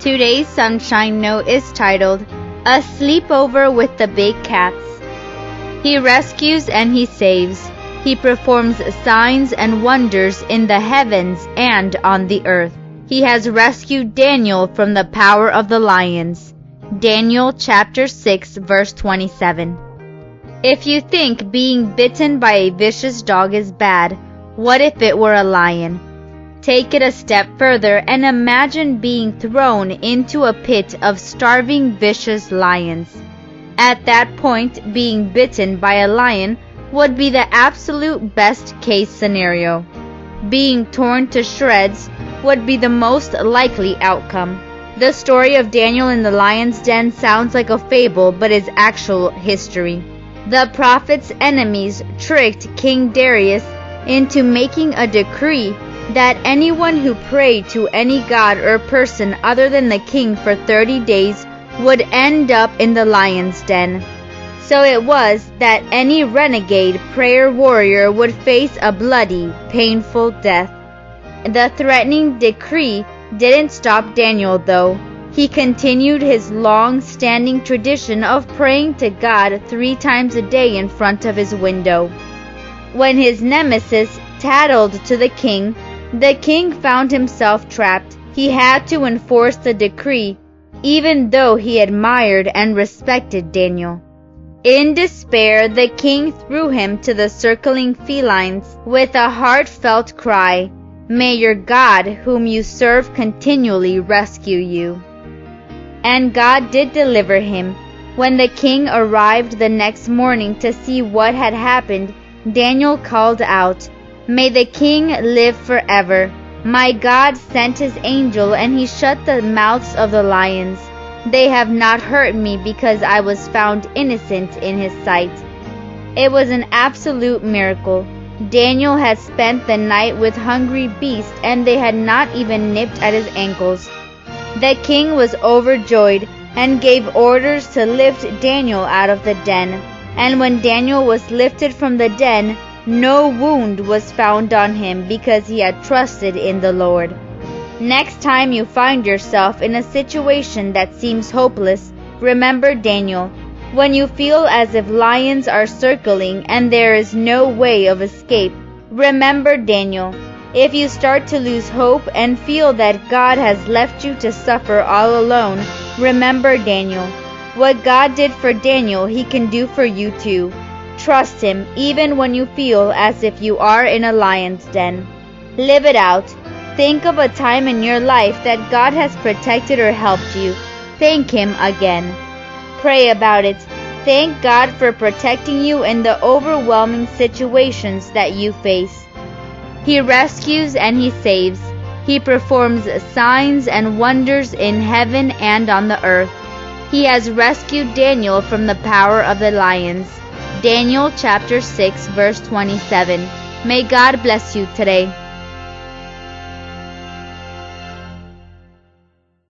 Today's Sunshine Note is titled, A Sleepover with the Big Cats. He rescues and he saves. He performs signs and wonders in the heavens and on the earth. He has rescued Daniel from the power of the lions. Daniel chapter 6 verse 27. If you think being bitten by a vicious dog is bad, what if it were a lion? Take it a step further and imagine being thrown into a pit of starving vicious lions. At that point, being bitten by a lion would be the absolute best case scenario. Being torn to shreds would be the most likely outcome. The story of Daniel in the lion's den sounds like a fable, but is actual history. The prophet's enemies tricked King Darius into making a decree that anyone who prayed to any god or person other than the king for 30 days would end up in the lion's den. So it was that any renegade prayer warrior would face a bloody, painful death. The threatening decree didn't stop Daniel, though. He continued his long-standing tradition of praying to God 3 times a day in front of his window. When his nemesis tattled to the king found himself trapped. He had to enforce the decree, even though he admired and respected Daniel. In despair, the king threw him to the circling felines with a heartfelt cry, "May your God, whom you serve continually, rescue you." And God did deliver him. When the king arrived the next morning to see what had happened, Daniel called out, "May the king live forever. My God sent his angel and he shut the mouths of the lions. They have not hurt me because I was found innocent in his sight." It was an absolute miracle. Daniel had spent the night with hungry beasts and they had not even nipped at his ankles. The king was overjoyed and gave orders to lift Daniel out of the den. And when Daniel was lifted from the den, no wound was found on him because he had trusted in the Lord. Next time you find yourself in a situation that seems hopeless, remember Daniel. When you feel as if lions are circling and there is no way of escape, remember Daniel. If you start to lose hope and feel that God has left you to suffer all alone, remember Daniel. What God did for Daniel, He can do for you too. Trust Him even when you feel as if you are in a lion's den. Live it out. Think of a time in your life that God has protected or helped you. Thank Him again. Pray about it. Thank God for protecting you in the overwhelming situations that you face. He rescues and He saves. He performs signs and wonders in heaven and on the earth. He has rescued Daniel from the power of the lions. Daniel chapter 6 verse 27. May God bless you today.